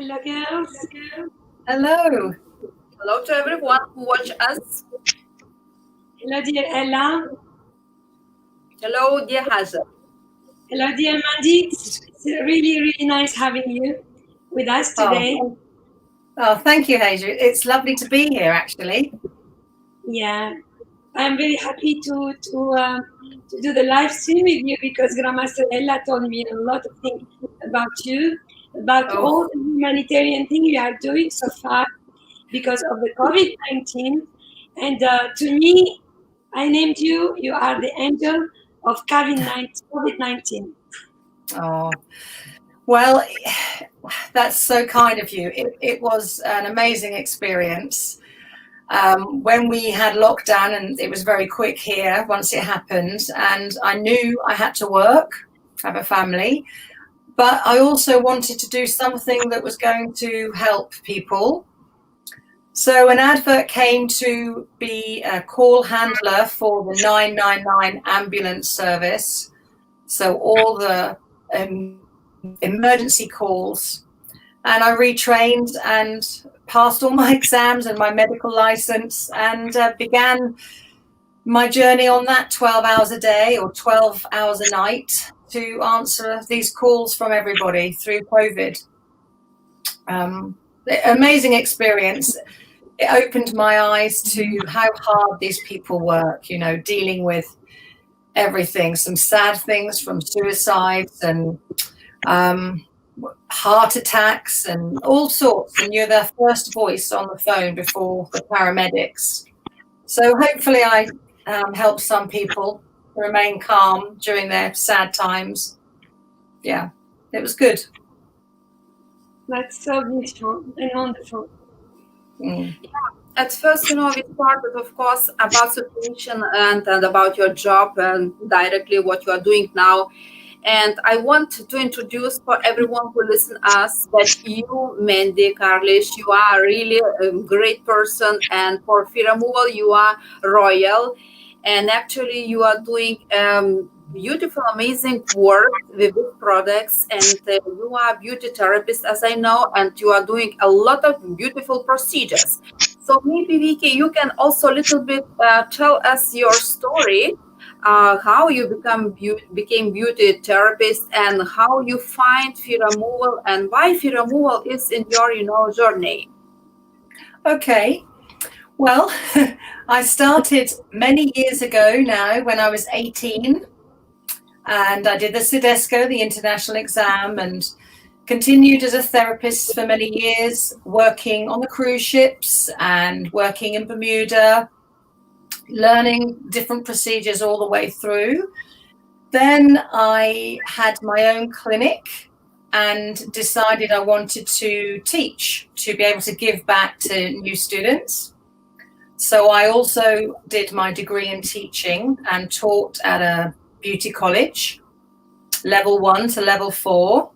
Hello, girls. Hello. Hello to everyone who watch us. Hello, dear Ella. Hello, dear Hajer. Hello, dear Mandy. It's really, really nice having you with us today. Oh, thank you, Hajer. It's lovely to be here, actually. Yeah, I'm very happy to do the live stream with you because Grandmaster Ella told me a lot of things about you, about all the humanitarian thing you are doing so far because of the Covid-19. And to me, I named you. You are the angel of Covid-19. Oh, well, that's so kind of you. It was an amazing experience. When we had lockdown, and it was very quick here once it happened, and I knew I had to work, have a family, but I also wanted to do something that was going to help people. So an advert came to be a call handler for the 999 ambulance service. So all the emergency calls, and I retrained and passed all my exams and my medical license and began my journey on that 12 hours a day or 12 hours a night to answer these calls from everybody through COVID. Amazing experience. It opened my eyes to how hard these people work, you know, dealing with everything, some sad things from suicides and heart attacks and all sorts, and you're their first voice on the phone before the paramedics. So hopefully I help some people remain calm during their sad times. Yeah, it was good. That's so beautiful and wonderful. Yeah. At first, you know, we started, of course, about situation and about your job and directly what you are doing now. And I want to introduce for everyone who listen us that you, Mandy Charlish, you are really a great person. And for Phiremoval, you are royal. And actually, you are doing beautiful, amazing work with these products. And you are a beauty therapist, as I know, and you are doing a lot of beautiful procedures. So maybe, Vicky, you can also a little bit tell us your story. How you became beauty therapist and how you find Phiremoval and why Phiremoval is in your, you know, journey. Okay. Well, I started many years ago now when I was 18, and I did the CEDESCO, the international exam, and continued as a therapist for many years, working on the cruise ships and working in Bermuda, learning different procedures all the way through. Then I had my own clinic and decided I wanted to teach, to be able to give back to new students. So I also did my degree in teaching and taught at a beauty college, level 1 to level 4.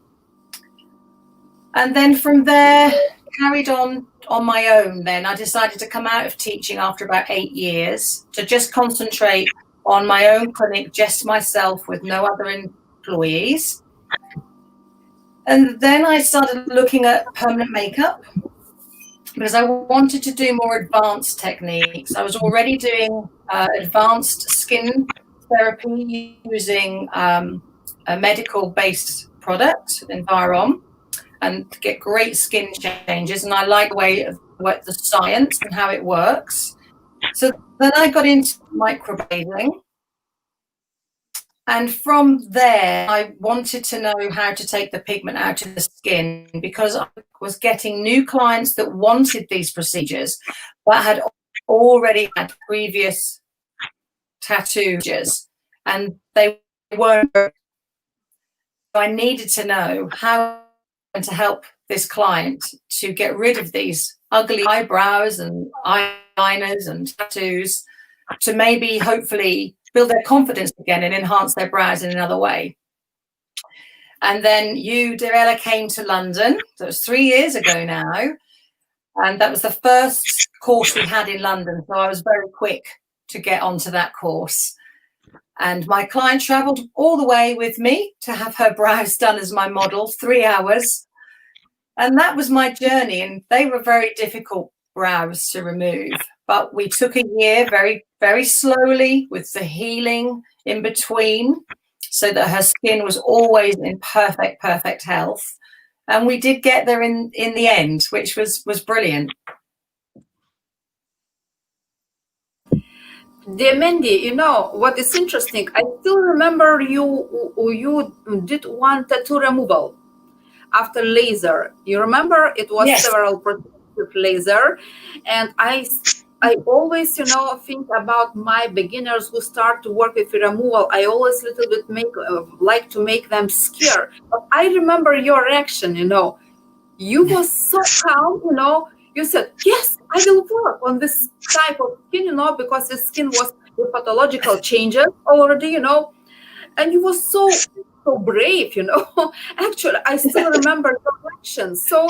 And then from there, carried on my own. Then I decided to come out of teaching after about 8 years to just concentrate on my own clinic, just myself with no other employees. And then I started looking at permanent makeup because I wanted to do more advanced techniques. I was already doing advanced skin therapy using a medical-based product, Environ, and get great skin changes. And I like the way of the science and how it works. So then I got into microblading. And from there, I wanted to know how to take the pigment out of the skin because I was getting new clients that wanted these procedures, but had already had previous tattoos, and they weren't. So I needed to know how to help this client to get rid of these ugly eyebrows and eyeliners and tattoos to maybe hopefully build their confidence again and enhance their brows in another way. And then you, Daniela, came to London. So it was 3 years ago now. And that was the first course we had in London. So I was very quick to get onto that course. And my client traveled all the way with me to have her brows done as my model, 3 hours. And that was my journey. And they were very difficult brows to remove. But we took a year very, very slowly with the healing in between so that her skin was always in perfect health. And we did get there in the end, which was brilliant. Dear Mandy, you know what is interesting? I still remember you did one tattoo removal after laser. You remember it was Yes. several procedures with laser, and I always, you know, think about my beginners who start to work with removal. I always little bit like to make them scared. But I remember your reaction. You know, you was so calm. You know, you said, yes, I will work on this type of skin. You know, because the skin was with pathological changes already. You know, and you was so brave. You know, actually, I still remember your reaction. So.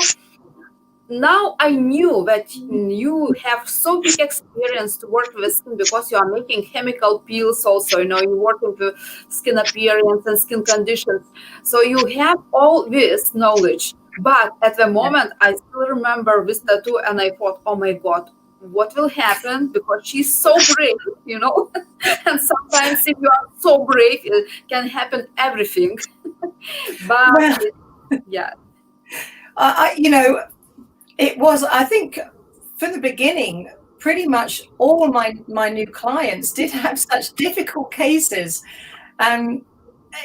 Now I knew that you have so big experience to work with skin because you are making chemical peels also, you know, you work with skin appearance and skin conditions. So you have all this knowledge. But at the moment, I still remember this tattoo and I thought, oh my God, what will happen? Because she's so brave, you know, and sometimes if you are so brave, it can happen everything. But Well, yeah. You know, it was, I think, for the beginning, pretty much all my new clients did have such difficult cases, and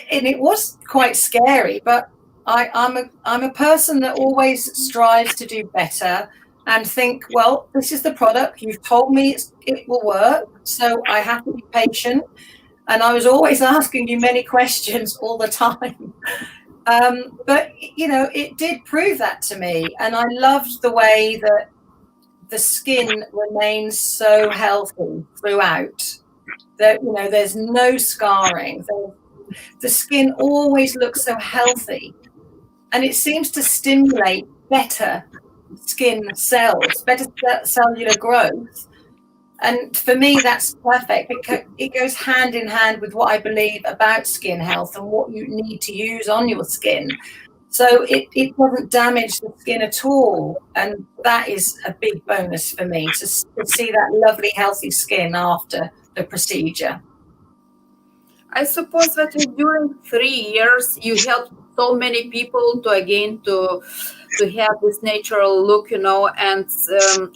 it was quite scary. But I'm a person that always strives to do better and think, well, this is the product. You've told me it will work, so I have to be patient. And I was always asking you many questions all the time. But, you know, it did prove that to me. And I loved the way that the skin remains so healthy throughout. That, you know, there's no scarring. The skin always looks so healthy. And it seems to stimulate better skin cells, better cellular growth. And for me, that's perfect because it goes hand in hand with what I believe about skin health and what you need to use on your skin. So it doesn't damage the skin at all. And that is a big bonus for me to see that lovely, healthy skin after the procedure. I suppose that during 3 years, you helped so many people to have this natural look, you know, and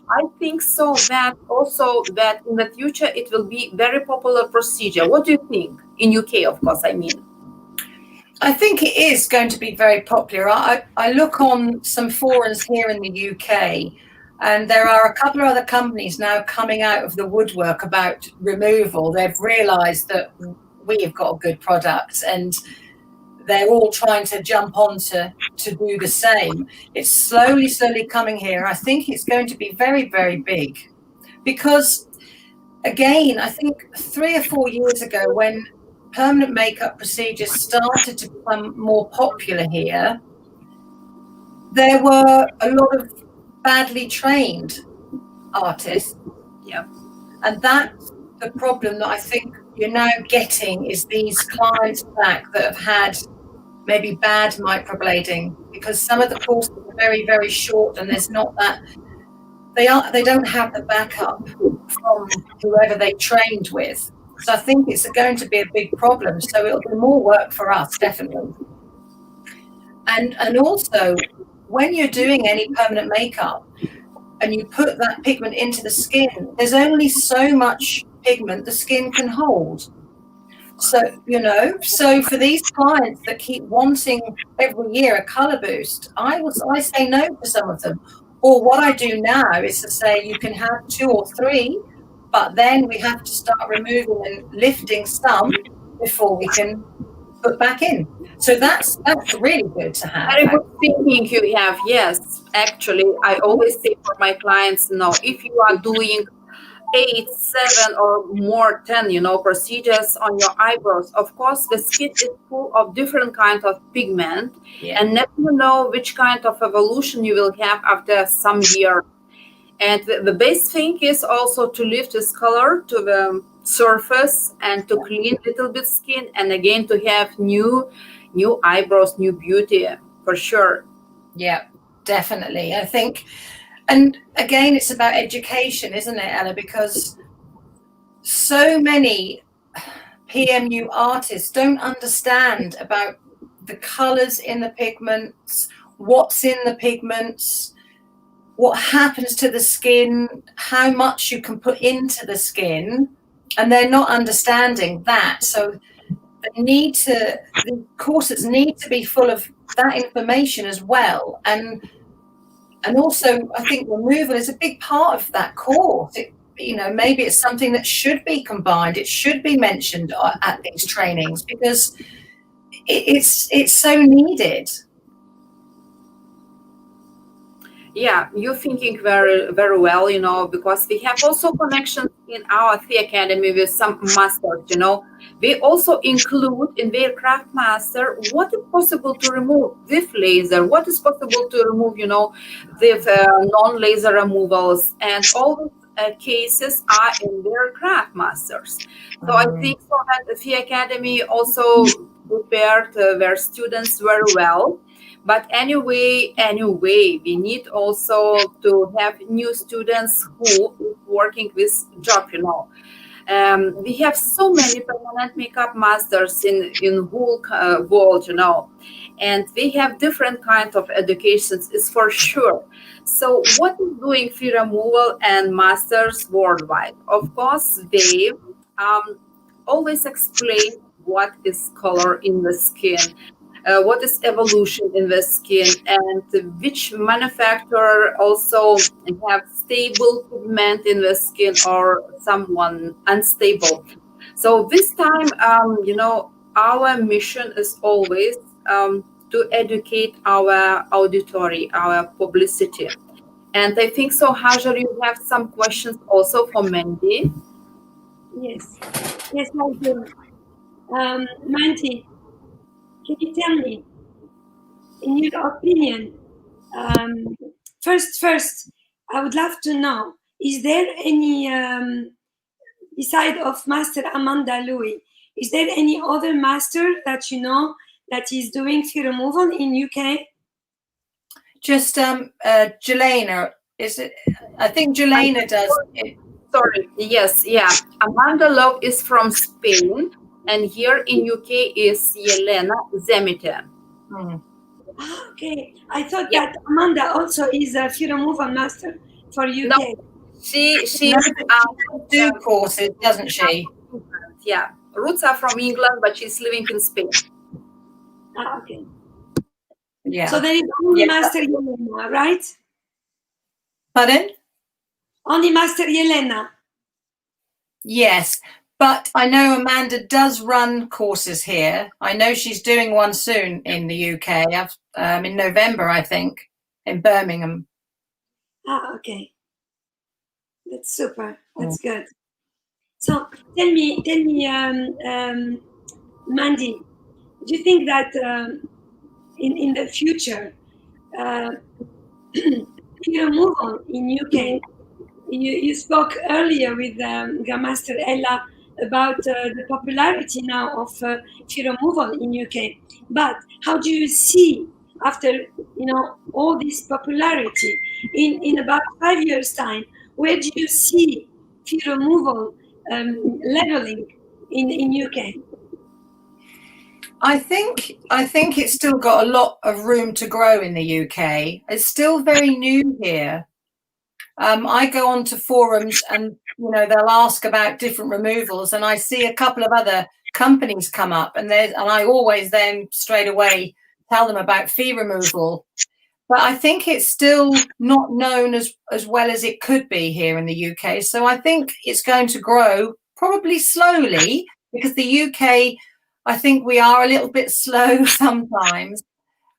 I think so that also that in the future it will be very popular procedure. What do you think? In UK, of course, I mean. I think it is going to be very popular. I look on some forums here in the UK, and there are a couple of other companies now coming out of the woodwork about removal. They've realised that we have got a good product, and they're all trying to jump on to do the same. It's slowly coming here. I think it's going to be very, very big because, again, I think 3 or 4 years ago when permanent makeup procedures started to become more popular here, there were a lot of badly trained artists. Yeah. And that's the problem that I think you're now getting is these clients back that have had maybe bad microblading because some of the courses are very, very short and there's not that, they don't have the backup from whoever they trained with. So I think it's going to be a big problem. So it'll be more work for us, definitely. And also, when you're doing any permanent makeup and you put that pigment into the skin, there's only so much pigment the skin can hold. So, you know, so for these clients that keep wanting every year a color boost, I say no to some of them. Or what I do now is to say you can have 2 or 3, but then we have to start removing and lifting some before we can put back in. So that's really good to have. Very good thinking you have. Yes, actually, I always say for my clients, no, if you are doing 8, 7 or more 10, you know, procedures on your eyebrows, of course, the skin is full of different kinds of pigment, and never know which kind of evolution you will have after some year. And the best thing is also to lift this color to the surface and to clean little bit skin, and again to have new eyebrows, new beauty for sure. Yeah, definitely. I think, and again, it's about education, isn't it, Ella? Because so many PMU artists don't understand about the colors in the pigments, what's in the pigments, what happens to the skin, how much you can put into the skin, and they're not understanding that. So the courses need to be full of that information as well. And also, I think removal is a big part of that course. Maybe it's something that should be combined. It should be mentioned at these trainings because it's so needed. Yeah, you're thinking very, very well, because we have also connections in our Phi Academy with some masters, We also include in their craft master what is possible to remove with laser, what is possible to remove, with non-laser removals, and all these cases are in their craft masters. So I think so that the Phi Academy also prepared their students very well. But anyway, we need also to have new students who is working with job, We have so many permanent makeup masters in whole world, and they have different kind of educations, is for sure. So what is doing Phiremoval and masters worldwide? Of course, they always explain what is color in the skin. What is evolution in the skin, and which manufacturer also have stable pigment in the skin or someone unstable. So this time, our mission is always to educate our auditory, our publicity. And I think so, Hajer, you have some questions also for Mandy. Yes, I do. Mandy, can you tell me, in your opinion, first, I would love to know, is there any, beside of Master Amanda Louis, is there any other master that that is doing Phiremoval in UK? Just Jelena, is it? I think Jelena does it. Sorry, yes, yeah. Amanda Lowe is from Spain, and here in UK is Yelena Zemite. Okay, I thought that Amanda also is a Phiremoval master for UK. No, she do courses, doesn't she? Yeah, roots are from England, but she's living in Spain. Okay. Yeah. So there is only Master Yelena, right? Pardon? Only Master Yelena. Yes, but I know Amanda does run courses here. I know she's doing one soon in the UK, in November, I think, in Birmingham. Okay. That's super. That's good. So tell me, Mandy, do you think that in the future, Phiremoval in UK, you spoke earlier with Grandmaster Ella about the popularity now of Phiremoval in UK. But how do you see, after all this popularity, in about 5 years' time, where do you see Phiremoval leveling in UK? I think it's still got a lot of room to grow in the UK. It's still very new here. I go on to forums and they'll ask about different removals, and I see a couple of other companies come up, and I always then straight away tell them about Phiremoval. But I think it's still not known as well as it could be here in the UK. So I think it's going to grow probably slowly, because the UK, I think we are a little bit slow sometimes.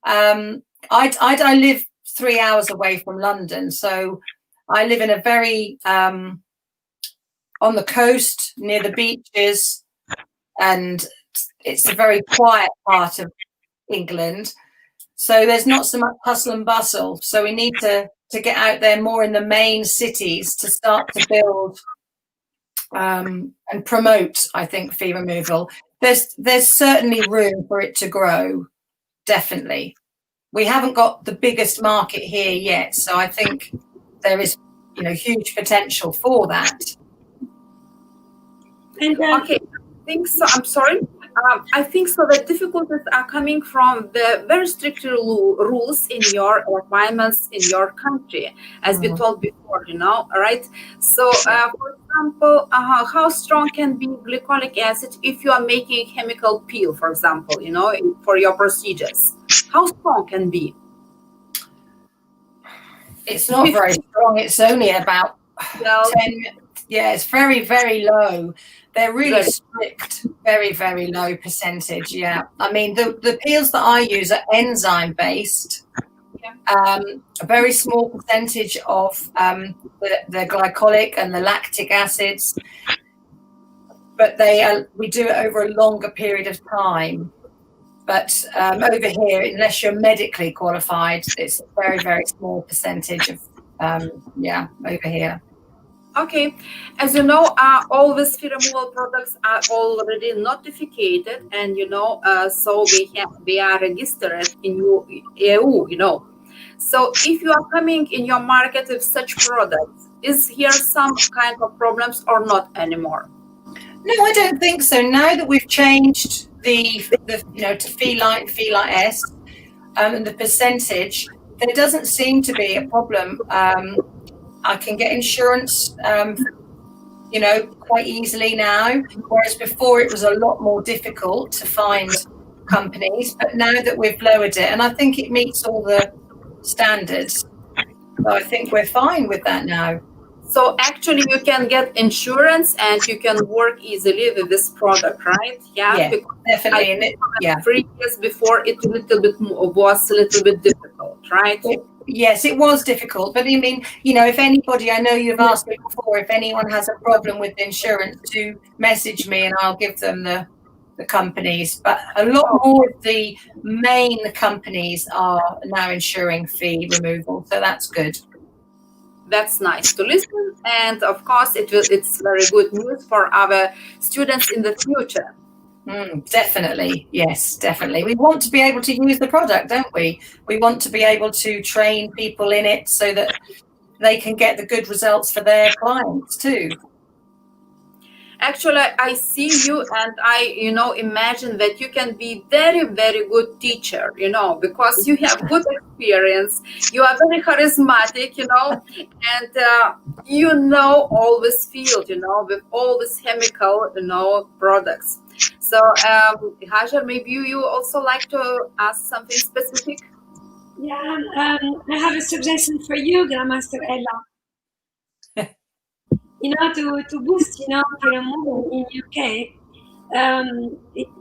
I live 3 hours away from London, so I live in a very on the coast near the beaches, and it's a very quiet part of England. So there's not so much hustle and bustle. So we need to get out there more in the main cities to start to build and promote, I think, Phiremoval. There's certainly room for it to grow, definitely. we haven't got the biggest market here yet. So I think there is, huge potential for that. And okay, I think so. I'm sorry. I think so. The difficulties are coming from the very strict rules in your requirements in your country, as we told before, right? So, for example, how strong can be glycolic acid if you are making a chemical peel, for example, for your procedures? How strong can be? It's not very strong. It's only about 10. Yeah, it's very, very low. They're really strict, very, very low percentage. Yeah, I mean the peels that I use are enzyme based. A very small percentage of the glycolic and the lactic acids, but we do it over a longer period of time. But over here, unless you're medically qualified, it's a very, very small percentage of over here. Okay, as you know, all these Phiremoval products are already notified, and so they are registered in EU. So if you are coming in your market with such products, is here some kind of problems or not anymore? No, I don't think so. Now that we've changed the to Phi-Lite and Phi-Lite-S and the percentage, there doesn't seem to be a problem. I can get insurance, quite easily now, whereas before it was a lot more difficult to find companies. But now that we've lowered it, and I think it meets all the standards, so I think we're fine with that now. So actually, you can get insurance and you can work easily with this product, right? Yeah, definitely. 3 years before, it was a little bit difficult, right? Yes, it was difficult. But I mean, if anybody, I know you've asked me before, if anyone has a problem with insurance, to message me and I'll give them the companies. But a lot more of the main companies are now insuring fee removal. So that's good. That's nice to listen, and of course, it's very good news for our students in the future. Definitely, yes, definitely. We want to be able to use the product, don't we? We want to be able to train people in it so that they can get the good results for their clients too. Actually, I see you, and I, imagine that you can be very, very good teacher, because you have good experience. You are very charismatic, and all this field, with all this chemical, products. So, Hajer, maybe you also like to ask something specific? Yeah, I have a suggestion for you, Grandmaster Ella. To boost, Phiremoval in UK,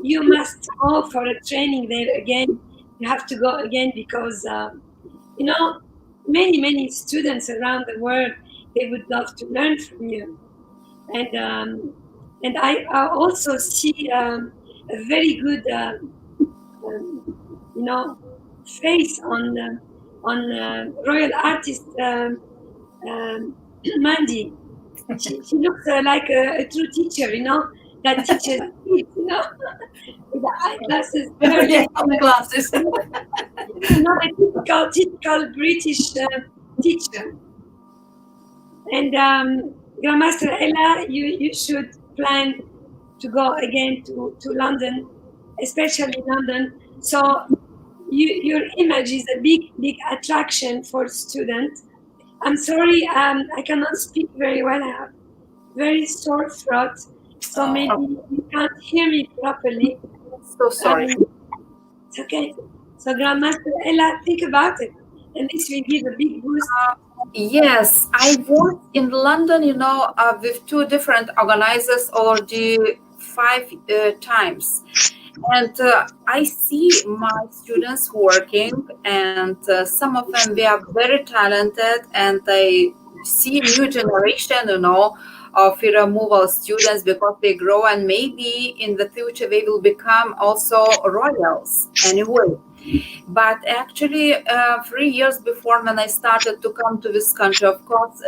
you must go for a training there again. You have to go again because, many students around the world, they would love to learn from you. And I also see a very good, face on Royal Artist Mandy. She looks like a true teacher, that teaches kids, with the eyeglasses. Glasses. A typical British teacher. And Grandmaster Ella, you should plan to go again to London, especially London. So your image is a big attraction for students. I'm sorry, I cannot speak very well. I have very sore throat, so maybe you can't hear me properly. So sorry. It's okay. So Grandmaster Ella, think about it, and this will give a big boost. Yes, I worked in London, with 2 different organizers already 5 times. And I see my students working, and some of them, they are very talented, and I see new generation, of Phiremoval students, because they grow, and maybe in the future they will become also royals anyway. But actually, 3 years before, when I started to come to this country, of course,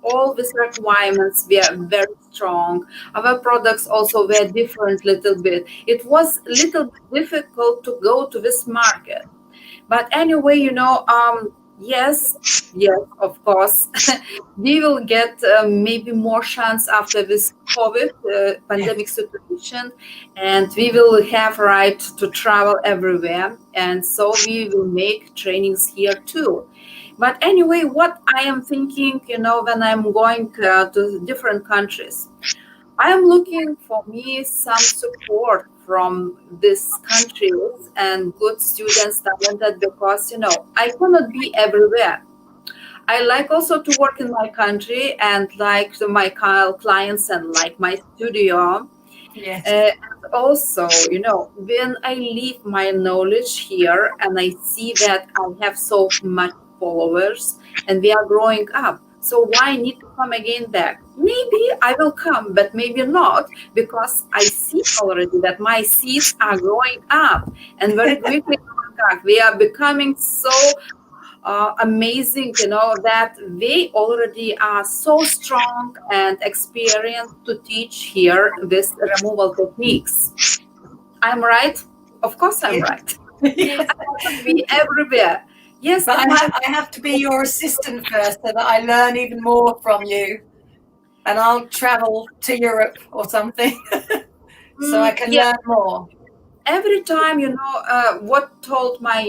all these requirements were very strong. Our products also were different little bit. It was a little bit difficult to go to this market. But anyway, yes, of course, we will get maybe more chance after this COVID pandemic situation, and we will have right to travel everywhere, and so we will make trainings here too. But anyway, what I am thinking, when I'm going to different countries, I am looking for me some support from these countries and good students, talented, because I cannot be everywhere. I like also to work in my country and like my clients and like my studio. Yes. And also, when I leave my knowledge here and I see that I have so much followers and we are growing up, so why need to come again back? Maybe I will come, but maybe not, because I see already that my seeds are growing up and very quickly we are becoming so amazing, that they already are so strong and experienced to teach here this removal techniques. I'm right? Of course I'm right. Yes. I want to be everywhere. Yes, but I have to be your assistant first so that I learn even more from you. And I'll travel to Europe or something so I can learn more. Every time, what told my,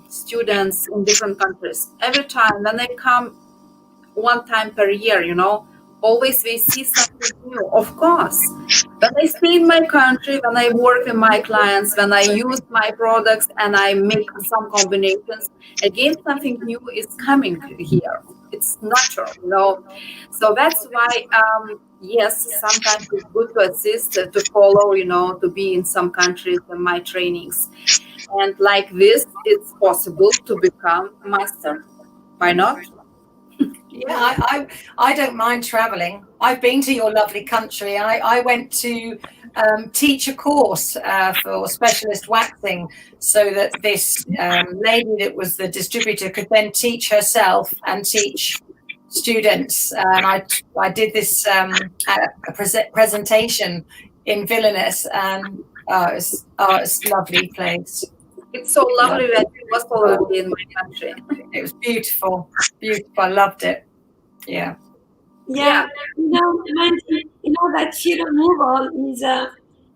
students in different countries, every time when they come one time per year, always we see something new. Of course, when I stay in my country, when I work with my clients, when I use my products and I make some combinations, again, something new is coming here. It's natural, So that's why, yes, sometimes it's good to assist, to follow, to be in some countries in my trainings. And like this, it's possible to become a master. Why not? Yeah, I don't mind traveling. I've been to your lovely country. I went to teach a course for specialist waxing so that this lady that was the distributor could then teach herself and teach students. And I did this presentation in Vilnius, and it's a lovely place. It's so lovely that it was already in my country. It was beautiful, beautiful. I loved it. Yeah. Yeah. Mandy, that Phiremoval is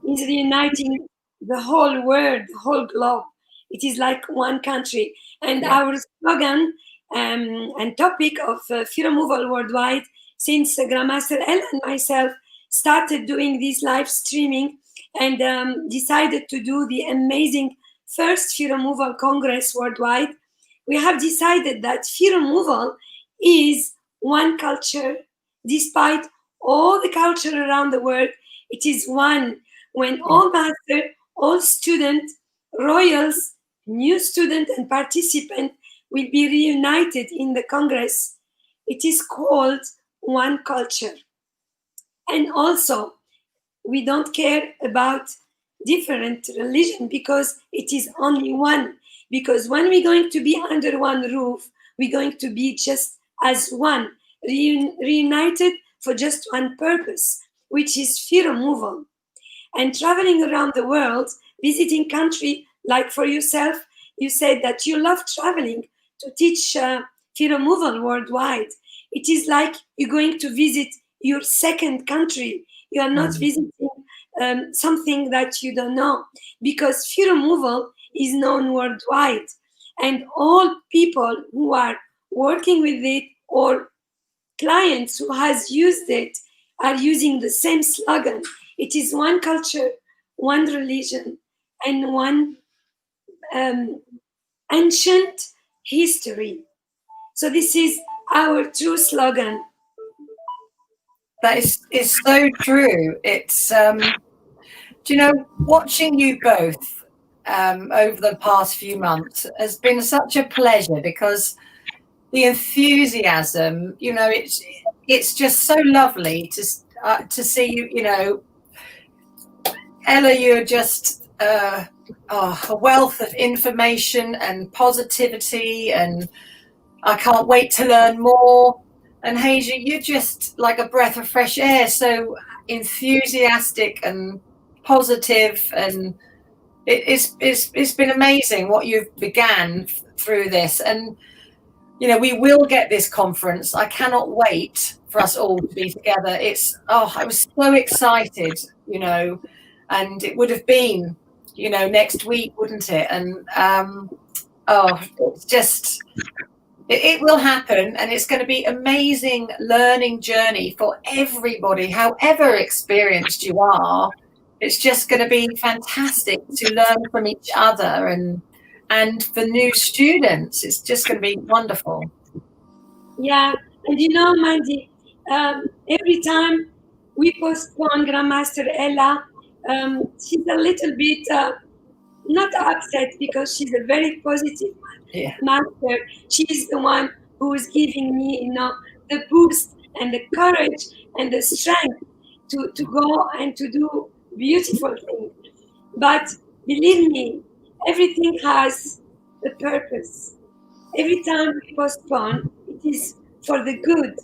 reuniting the whole world, the whole globe. It is like one country. And our slogan and topic of Phiremoval Worldwide, since Grandmaster Ella and myself started doing this live streaming and decided to do the amazing first Phiremoval Congress worldwide, we have decided that Phiremoval is one culture. Despite all the culture around the world, it is one. When all master, all student, royals, new student and participant will be reunited in the Congress, it is called one culture. And also, we don't care about different religion because it is only one. Because when we're going to be under one roof, we're going to be just as one, reunited for just one purpose, which is Phiremoval. And traveling around the world, visiting country, like for yourself, you said that you love traveling to teach Phiremoval worldwide. It is like you're going to visit your second country. You are not visiting something that you don't know, because Phiremoval is known worldwide, and all people who are working with it or clients who has used it are using the same slogan. It is one culture, one religion, and one ancient history. So this is our true slogan. That is so true. It's watching you both over the past few months has been such a pleasure, because the enthusiasm, it's just so lovely to see you. Ella, you're just a wealth of information and positivity, and I can't wait to learn more. And Hajer, you're just like a breath of fresh air, so enthusiastic and positive, and it's been amazing what you've began through this, and you know, we will get this conference. I cannot wait for us all to be together. I was so excited, you know, and it would have been, you know, next week, wouldn't it? And it's just, it will happen, and it's going to be amazing learning journey for everybody, however experienced you are. It's just going to be fantastic to learn from each other, and for new students, it's just going to be wonderful. Yeah, and you know, Mandy, every time we postpone Grandmaster Ella, she's a little bit not upset, because she's a very positive master. She's the one who is giving me, you know, the boost and the courage and the strength to go and to do beautiful things. But believe me, everything has a purpose. Every time we postpone, it is for the good.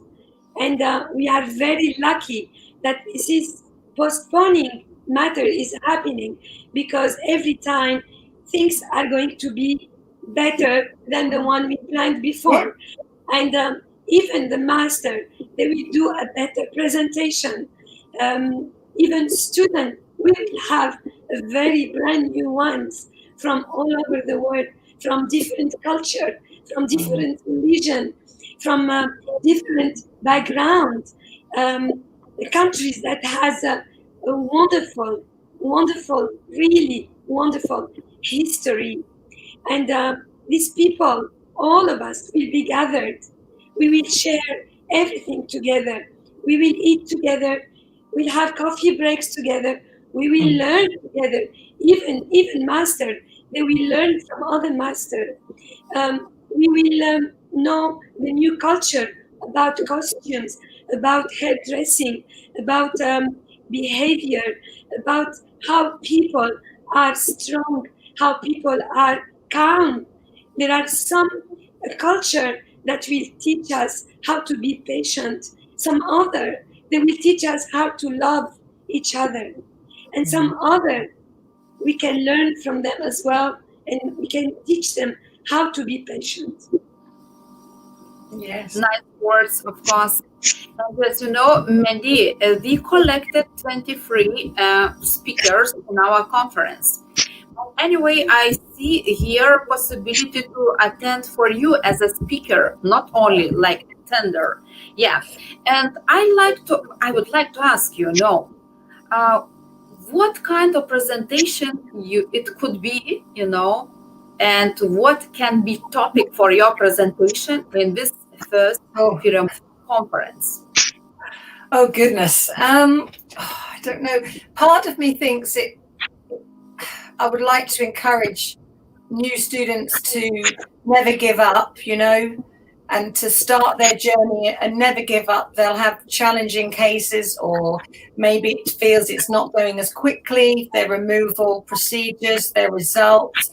And we are very lucky that this is postponing matter is happening, because every time things are going to be better than the one we planned before. And even the master, they will do a better presentation. Even students will have a very brand new ones from all over the world, from different culture, from different religion, from different background, countries that has a wonderful, really wonderful history. And these people, all of us, will be gathered. We will share everything together. We will eat together. We'll have coffee breaks together. We will learn together. Even master, they will learn from other masters. We will know the new culture about costumes, about hairdressing, about behavior, about how people are strong, how people are calm. There are some culture that will teach us how to be patient. Some other, they will teach us how to love each other. And some other, we can learn from them as well, and we can teach them how to be patient. Yes. Nice words, of course. And as you know, Mandy, we collected 23 speakers in our conference. Anyway, I see here possibility to attend for you as a speaker, not only like attender. Yeah. And I would like to ask you, what kind of presentation it could be, and what can be topic for your presentation in this first Phiremoval conference? Oh goodness, I don't know. Part of me thinks I would like to encourage new students to never give up, and to start their journey and never give up. They'll have challenging cases, or maybe it feels it's not going as quickly, their removal procedures, their results.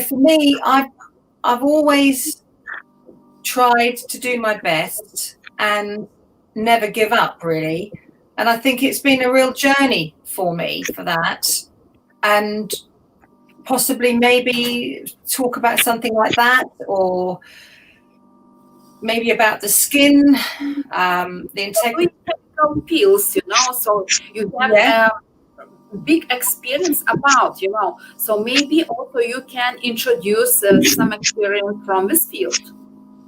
For me, I've always tried to do my best and never give up, really. And I think it's been a real journey for me for that. And possibly maybe talk about something like that, or maybe about the skin, the integrity. Peels, so you have big experience about, so maybe also you can introduce some experience from this field.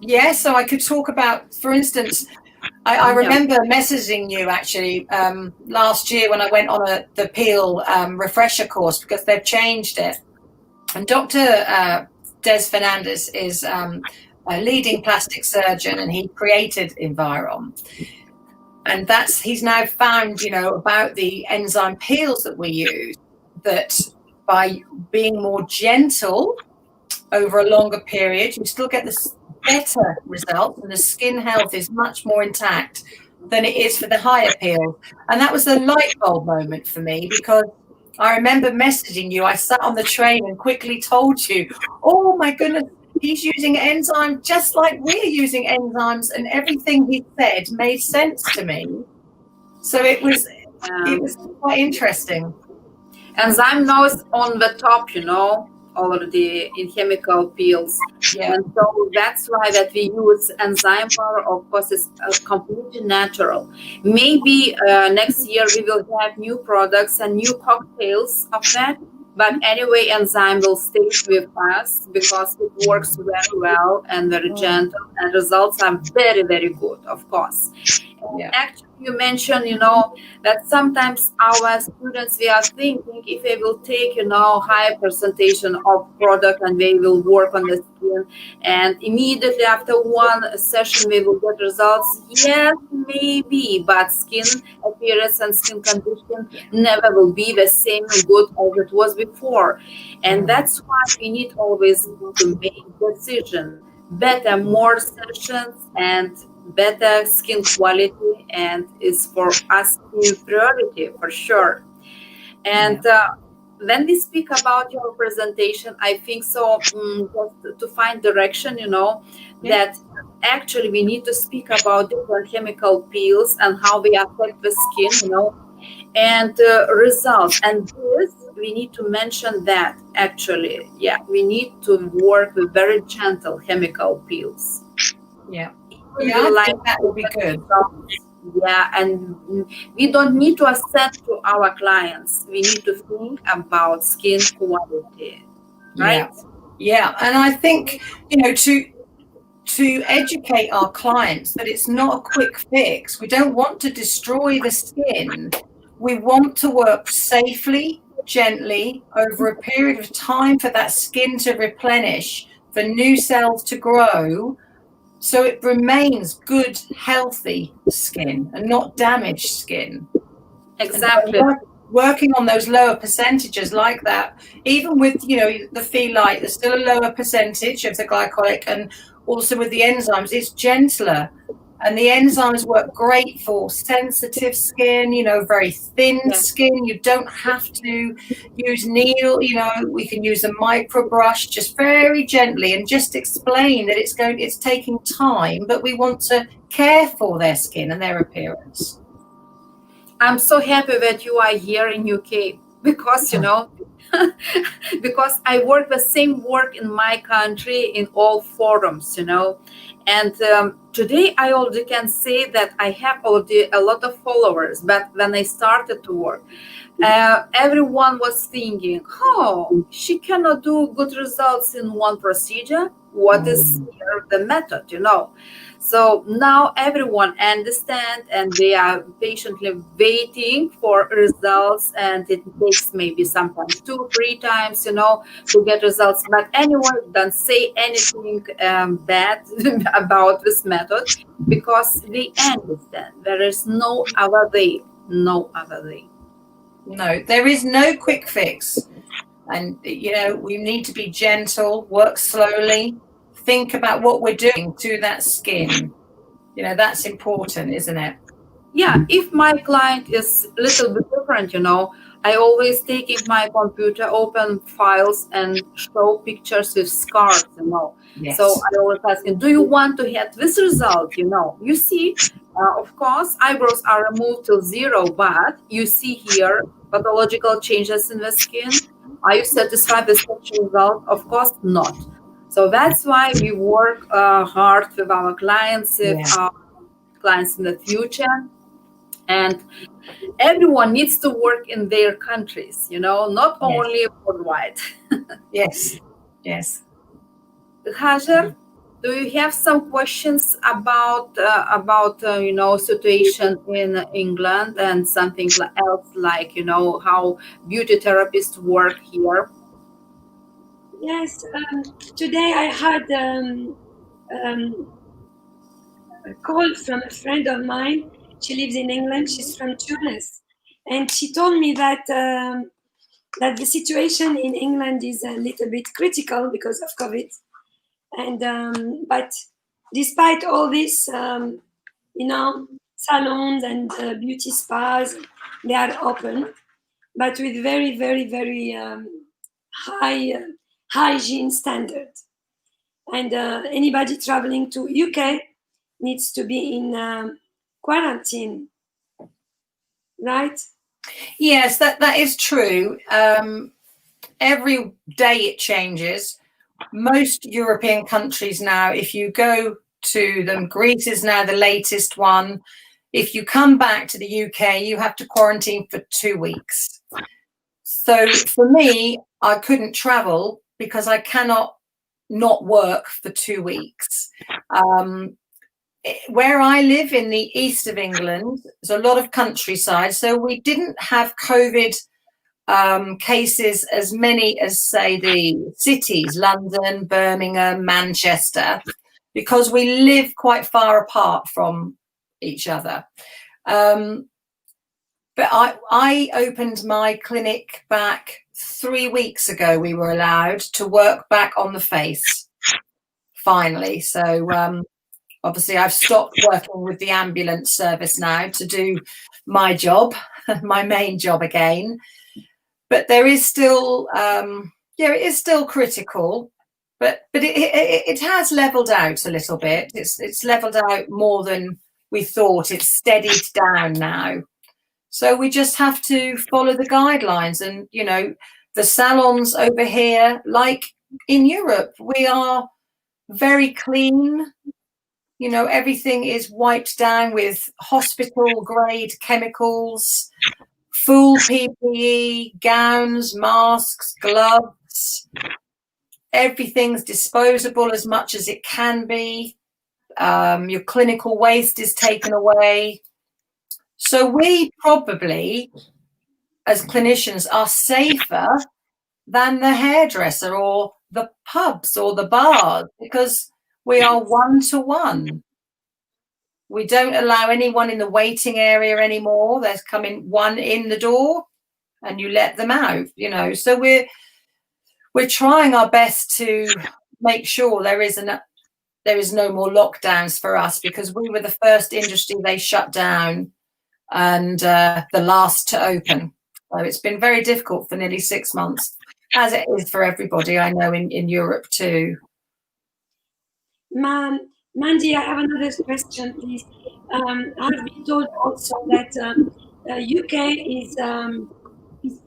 Yeah, so I could talk about, for instance, I remember messaging you actually last year when I went on the peel refresher course, because they've changed it. And Dr. Des Fernandez is a leading plastic surgeon, and he created Environ. And he's now found, about the enzyme peels that we use, that by being more gentle over a longer period, you still get this better result, and the skin health is much more intact than it is for the Hajer peel. And that was a light bulb moment for me, because I remember messaging you. I sat on the train and quickly told you, oh my goodness, he's using enzymes just like we're using enzymes, and everything he said made sense to me. So it was quite interesting. Enzyme now is on the top, you know, already in chemical peels. Yeah. And so that's why that we use enzyme power. Of course, it's completely natural. Maybe next year we will have new products and new cocktails of that. But anyway, enzyme will stay with us because it works very well and very gentle, and results are very, very good, of course. Yeah. Actually, you mentioned, you know, that sometimes our students, we are thinking if they will take, you know, high percentage of product and they will work on the skin, and immediately after one session we will get results. Yes, maybe, but skin appearance and skin condition never will be the same good as it was before. And that's why we need always to make decision. Better, more sessions and better skin quality, and is for us in priority for sure. And when we speak about your presentation, I think so just to find direction, you know, that actually we need to speak about different chemical peels and how they affect the skin, you know, and results. And this, we need to mention that actually, yeah, we need to work with very gentle chemical peels. Yeah. Yeah, I think that will be good. Yeah, and we don't need to accept to our clients. We need to think about skin quality, right? Yeah, and I think, you know, to educate our clients that it's not a quick fix. We don't want to destroy the skin. We want to work safely, gently over a period of time for that skin to replenish, for new cells to grow, so it remains good, healthy skin and not damaged skin. Exactly. Working on those lower percentages like that, even with, you know, the phelite, there's still a lower percentage of the glycolic, and also with the enzymes, it's gentler. And the enzymes work great for sensitive skin, you know, very thin skin. You don't have to use needle, you know, we can use a micro brush just very gently and just explain that it's taking time, but we want to care for their skin and their appearance. I'm so happy that you are here in UK because, you know, because I work the same work in my country in all forums, you know. And today I already can say that I have already a lot of followers. But when I started to work, everyone was thinking, oh, she cannot do good results in one procedure. What is here the method, you know? So now everyone understands, and they are patiently waiting for results, and it takes maybe sometimes 2-3 times, you know, to get results. But anyone don't say anything bad about this method because they understand there is no other way, no other way. No, there is no quick fix. And, you know, we need to be gentle, work slowly, think about what we're doing to that skin. You know, that's important, isn't it? Yeah, if my client is a little bit different, you know, I always take in my computer, open files and show pictures with scars, you know. Yes. So I always ask him, do you want to have this result, you know? You see, of course, eyebrows are removed to 0, but you see here pathological changes in the skin. Are you satisfied with such a result? Of course not. So that's why we work hard with our clients, clients in the future. And everyone needs to work in their countries, you know, not only worldwide. Yes. Hajer, do you have some questions about you know, situation in England and something else, like, you know, how beauty therapists work here? Yes. Today I had a call from a friend of mine. She lives in England. She's from Tunis, and she told me that that the situation in England is a little bit critical because of COVID. And but despite all this, you know, salons and beauty spas, they are open, but with very, very, very high hygiene standards. And anybody traveling to UK needs to be in quarantine, right? Yes, that is true. Every day it changes. Most European countries now, if you go to them, Greece is now the latest one. If you come back to the UK, you have to quarantine for 2 weeks. So for me, I couldn't travel because I cannot not work for 2 weeks. Where I live in the east of England, there's a lot of countryside, so we didn't have COVID cases as many as, say, the cities, London, Birmingham, Manchester, because we live quite far apart from each other. But I opened my clinic back 3 weeks ago. We were allowed to work back on the face, finally. So obviously I've stopped working with the ambulance service now to do my job, my main job again. But there is still, it is still critical, but it has leveled out a little bit. It's leveled out more than we thought. It's steadied down now. So we just have to follow the guidelines. And, you know, the salons over here, like in Europe, we are very clean. You know, everything is wiped down with hospital grade chemicals, full PPE, gowns, masks, gloves. Everything's disposable as much as it can be. Your clinical waste is taken away. So we probably, as clinicians, are safer than the hairdresser or the pubs or the bars, because we are one-to-one. We don't allow anyone in the waiting area anymore. There's coming one in the door and you let them out, you know. So we're trying our best to make sure there is no more lockdowns for us, because we were the first industry they shut down and the last to open. So it's been very difficult for nearly 6 months, as it is for everybody, I know, in Europe too. Mandy, I have another question, please. I've been told also that UK is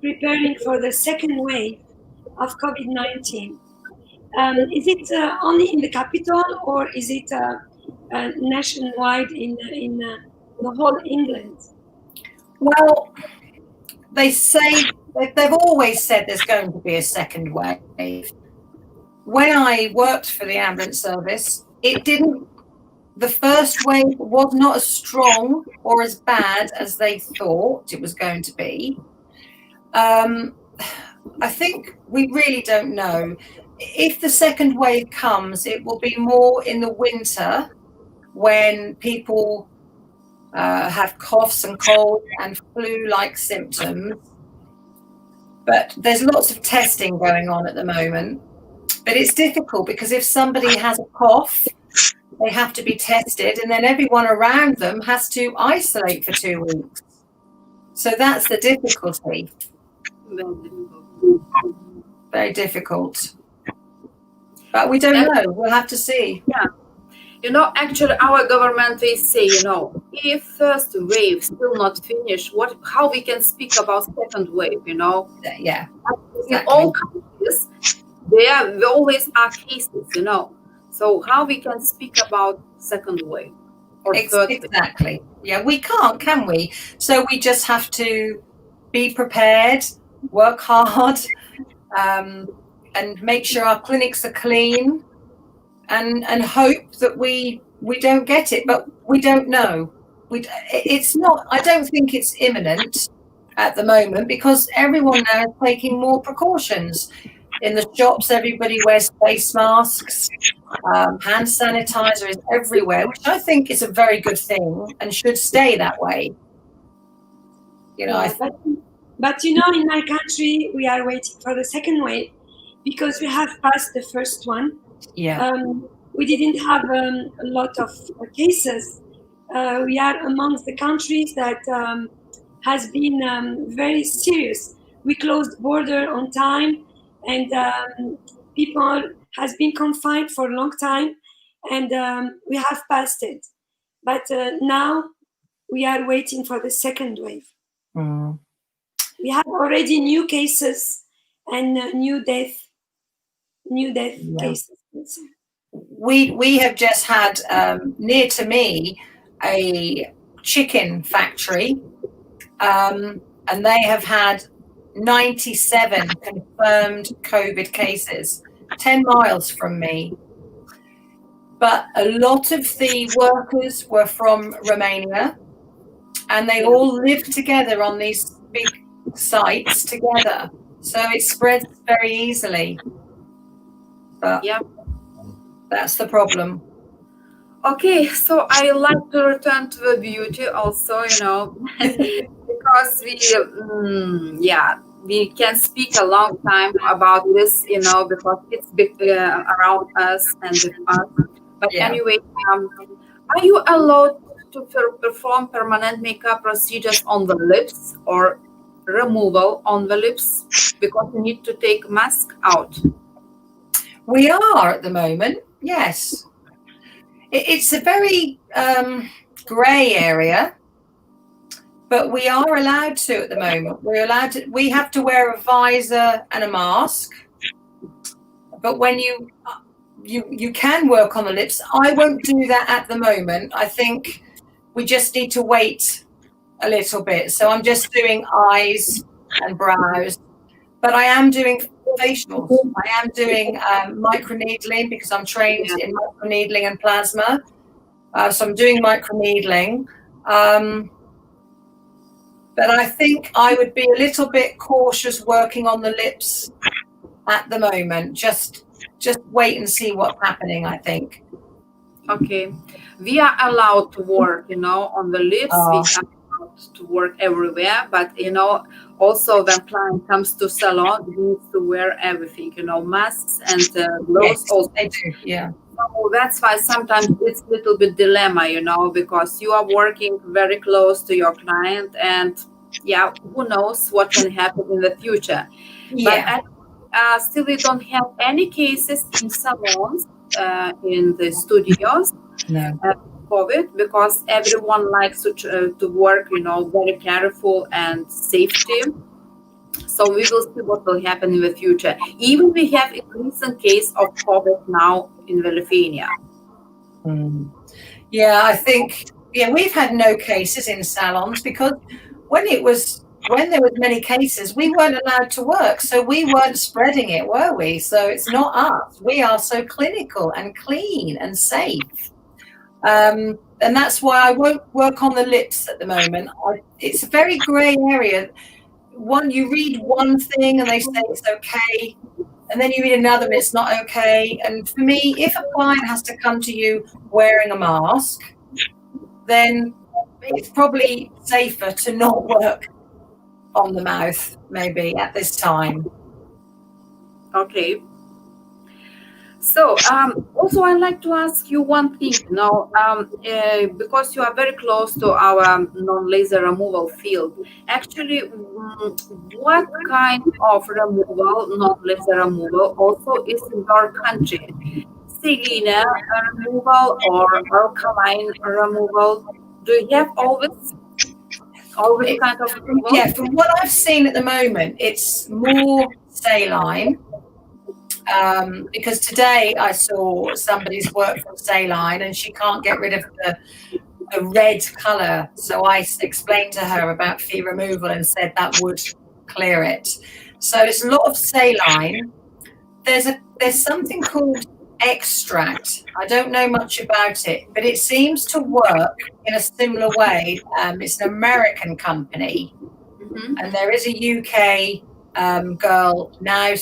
preparing for the second wave of COVID-19. Is it only in the capital, or is it nationwide in the whole England? Well, they've always said there's going to be a second wave. When I worked for the ambulance service, the first wave was not as strong or as bad as they thought it was going to be. I think we really don't know. If the second wave comes, it will be more in the winter, when people have coughs and colds and flu-like symptoms. But there's lots of testing going on at the moment. But it's difficult, because if somebody has a cough, they have to be tested, and then everyone around them has to isolate for 2 weeks. So that's the difficulty. Very difficult. But we don't know. We'll have to see. Yeah. You know, actually, our government, they say, you know, if first wave still not finished, how we can speak about second wave, you know? Yeah. In all countries, there always are cases, you know. So how we can speak about second wave or third wave? Exactly. Yeah, we can't, can we? So we just have to be prepared, work hard, and make sure our clinics are clean, and hope that we don't get it. But we don't know. It's not. I don't think it's imminent at the moment, because everyone now is taking more precautions. In the shops, everybody wears face masks. Hand sanitizer is everywhere, which I think is a very good thing and should stay that way. You know, yeah, but you know, in my country, we are waiting for the second wave, because we have passed the first one. Yeah. We didn't have a lot of cases. We are amongst the countries that has been very serious. We closed border on time, and people has been confined for a long time, and we have passed it. But now we are waiting for the second wave. Mm. we have already new cases and new death cases. We have just had near to me a chicken factory, and they have had 97 confirmed COVID cases 10 miles from me. But a lot of the workers were from Romania, and they all lived together on these big sites together. So it spreads very easily. But yeah, that's the problem. Okay, so I like to return to the beauty also, because we can speak a long time about this, because it's big around us and with us. But anyway, are you allowed to perform permanent makeup procedures on the lips or removal on the lips because you need to take mask out? We are at the moment, yes. It's a very grey area, but we are allowed to at the moment. We have to wear a visor and a mask. But when you can work on the lips, I won't do that at the moment. I think we just need to wait a little bit. So I'm just doing eyes and brows, but I am doing facials. I am doing microneedling because I'm trained in microneedling and plasma. So I'm doing microneedling. But I think I would be a little bit cautious working on the lips at the moment. Just wait and see what's happening, I think. Okay. We are allowed to work, on the lips. We are allowed to work everywhere. But, also when client comes to salon, he needs to wear everything, masks and gloves. Yes, also. they do, yeah. So that's why sometimes it's a little bit dilemma, because you are working very close to your client and, who knows what can happen in the future. Yeah. But still, we don't have any cases in salons, in the studios. No. COVID, because everyone likes to work, very careful and safety. So we will see what will happen in the future. Even we have a recent case of COVID now in Lithuania. Yeah, I think we've had no cases in salons because when there was many cases, we weren't allowed to work, so we weren't spreading it, were we? So it's not us. We are so clinical and clean and safe. And that's why I won't work on the lips at the moment. It's a very grey area. You read one thing and they say it's okay, and then you read another and it's not okay. And for me, if a client has to come to you wearing a mask, then it's probably safer to not work on the mouth, maybe at this time. Okay. So also I'd like to ask you one thing now, because you are very close to our non-laser removal field. Actually, what kind of removal, non-laser removal, also is in your country? Saline removal or alkaline removal? Do you have always kind of removal? Yeah, from what I've seen at the moment, it's more saline. Because today I saw somebody's work from saline and she can't get rid of the red colour. So I explained to her about Phiremoval and said that would clear it. So it's a lot of saline. There's something called extract. I don't know much about it, but it seems to work in a similar way. It's an American company, and there is a UK girl now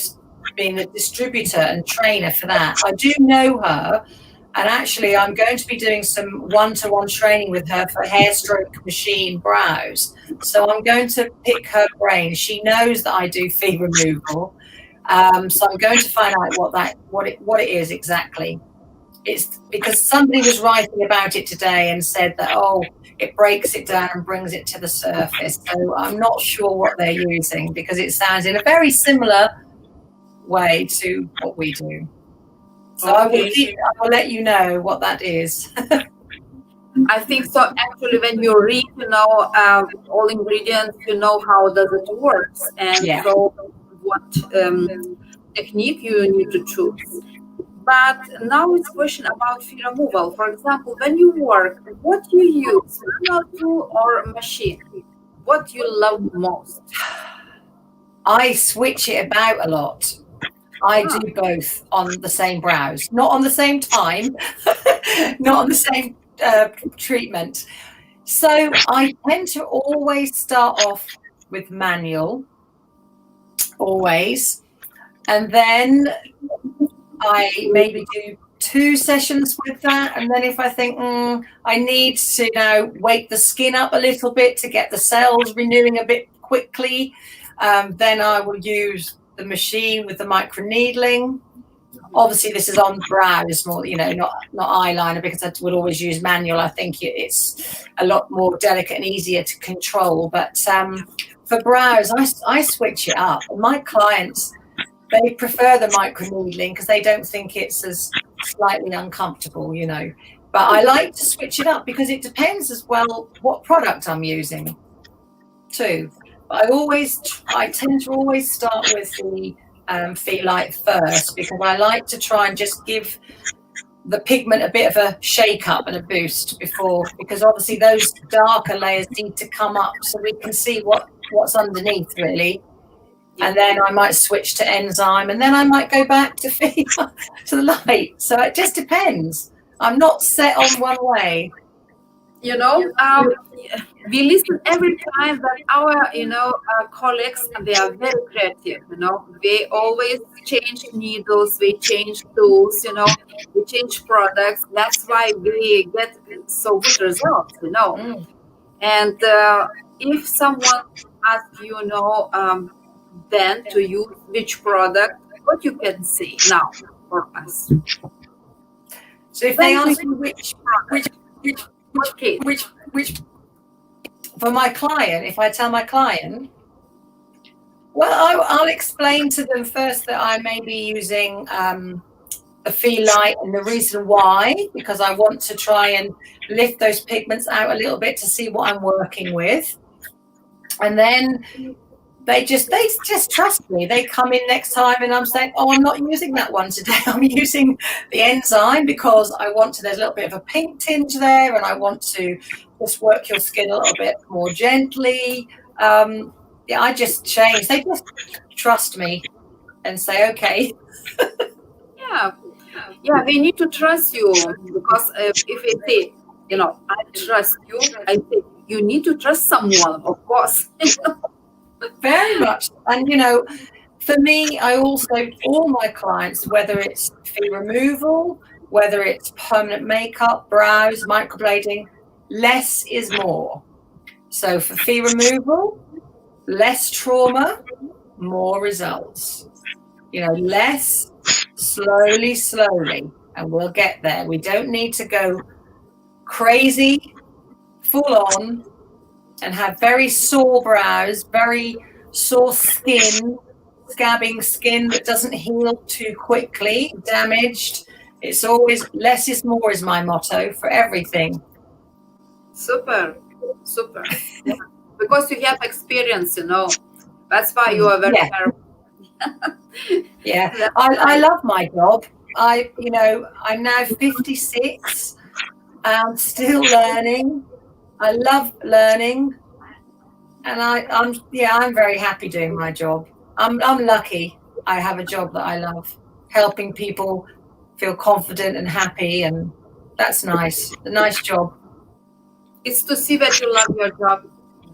being the distributor and trainer for that. I do know her, and actually I'm going to be doing some one-to-one training with her for hair stroke machine brows. So I'm going to pick her brain. She knows that I do Phiremoval. So I'm going to find out what it is exactly. It's because somebody was writing about it today and said that, it breaks it down and brings it to the surface. So I'm not sure what they're using because it sounds in a very similar way to what we do. So I will let you know what that is. I think so. Actually, when you read, all ingredients, how does it work, and so what technique you need to choose. But now it's a question about Phiremoval. For example, when you work, what you use, manual tool or machine? What you love most? I switch it about a lot. I do both on the same brows, not on the same time, not on the same treatment. So I tend to always start off with manual, always, and then I maybe do 2 sessions with that, and then if I think I need to now wake the skin up a little bit to get the cells renewing a bit quickly, then I will use the machine with the microneedling. Obviously, this is on brows more, not eyeliner, because I would always use manual. I think it's a lot more delicate and easier to control. But for brows, I switch it up. My clients, they prefer the microneedling because they don't think it's as slightly uncomfortable, But I like to switch it up because it depends as well what product I'm using too. I tend to always start with the Phelite first, because I like to try and just give the pigment a bit of a shake up and a boost before, because obviously those darker layers need to come up so we can see what's underneath really. And then I might switch to enzyme, and then I might go back to to the light. So it just depends. I'm not set on one way. We listen every time that our, colleagues, they are very creative, They always change needles, we change tools, we change products. That's why we get so good results, And if someone asks you, then to use which product, what you can say now for us. So if they ask me which for my client, if I tell my client, well, I'll explain to them first that I may be using a Phelite, and the reason why, because I want to try and lift those pigments out a little bit to see what I'm working with. And then they just trust me. They come in next time and I'm saying, I'm not using that one today. I'm using the enzyme because there's a little bit of a pink tinge there, and I want to just work your skin a little bit more gently. I just change. They just trust me and say, okay. Yeah, we need to trust you, because if I say, I trust you, I say you need to trust someone, of course. Very much. And, for me, I also, all my clients, whether it's Phiremoval, whether it's permanent makeup, brows, microblading, less is more. So for Phiremoval, less trauma, more results. Less, slowly, and we'll get there. We don't need to go crazy, full on, and have very sore brows, very sore skin, scabbing skin that doesn't heal too quickly, damaged. It's always less is more is my motto for everything. Super. Yeah. Because you have experience, That's why you are very careful. Yeah, I love my job. I'm now 56. I'm still learning. I love learning, and I'm very happy doing my job. I'm lucky. I have a job that I love, helping people feel confident and happy, and that's nice. A nice job. It's to see that you love your job,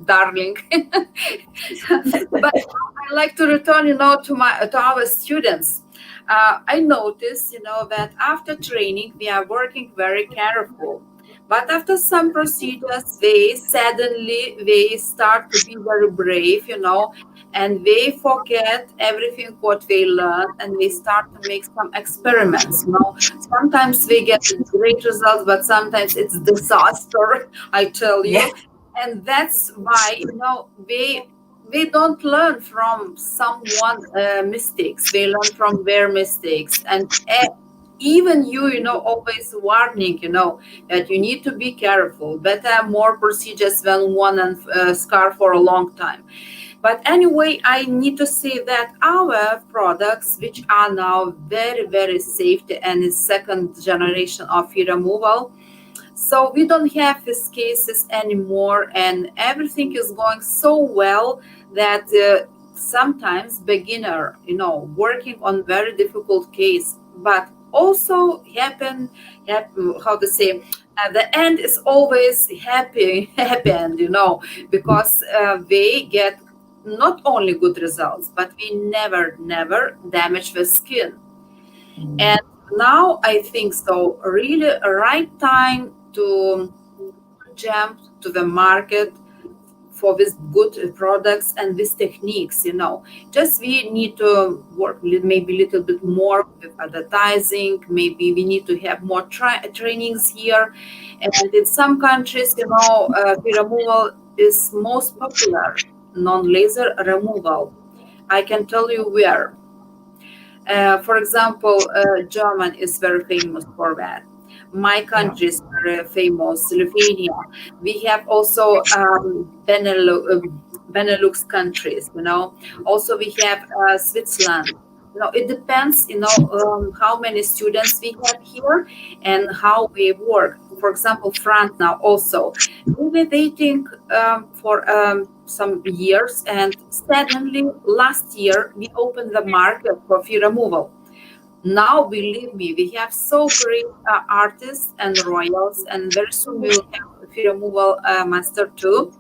darling. But I like to return, to our students. I noticed, that after training we are working very careful. But after some procedures, they start to be very brave, and they forget everything what they learned, and they start to make some experiments. Sometimes they get great results, but sometimes it's disaster, I tell you. Yeah. And that's why, they don't learn from someone mistakes. They learn from their mistakes. And even you know, always warning, you know, that you need to be careful, better more procedures than one and scar for a long time. But anyway, I need to say that our products, which are now very, very safe and is second generation of hair removal, so we don't have these cases anymore, and everything is going so well that sometimes beginner, you know, working on very difficult case, but also how to say, the end is always happy end, you know, because they get not only good results, but we never damage the skin. And now I think so really a right time to jump to the market for these good products and these techniques, you know. Just we need to work maybe a little bit more with advertising, maybe we need to have more trainings here. And in some countries, you know, hair removal is most popular, non-laser removal. I can tell you where. For example, German is very famous for that. My country is very famous, Lithuania. We have also Benelux countries, you know. Also we have Switzerland. You know, it depends, you know, how many students we have here and how we work. For example, France now also. We were dating for some years, and suddenly last year we opened the market for hair removal. Now, believe me, we have so great artists and royals, and very soon we will have hair removal master too.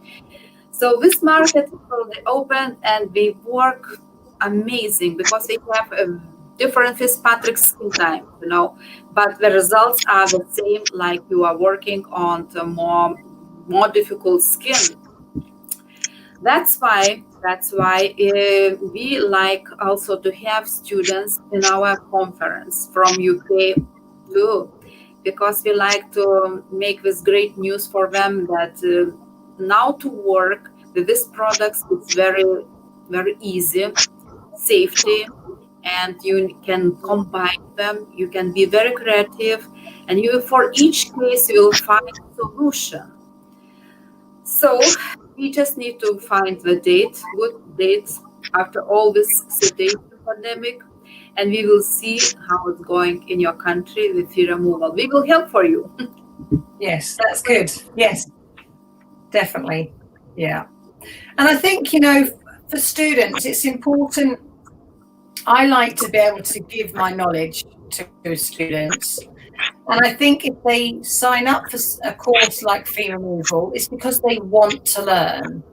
So this market will be open, and we work amazing because they have a different Fitzpatrick skin time, you know, but the results are the same, like you are working on the more difficult skin. That's why we like also to have students in our conference from UK too, because we like to make this great news for them that now to work with these products is very, very easy, safety, and you can combine them, you can be very creative, and you for each case you will find a solution. So we just need to find the good dates after all this situation pandemic, and we will see how it's going in your country with hair removal. We will help for you. Yes, that's good. Yes, definitely. Yeah. And I think, you know, for students, it's important. I like to be able to give my knowledge to students. And I think if they sign up for a course like hair removal, it's because they want to learn.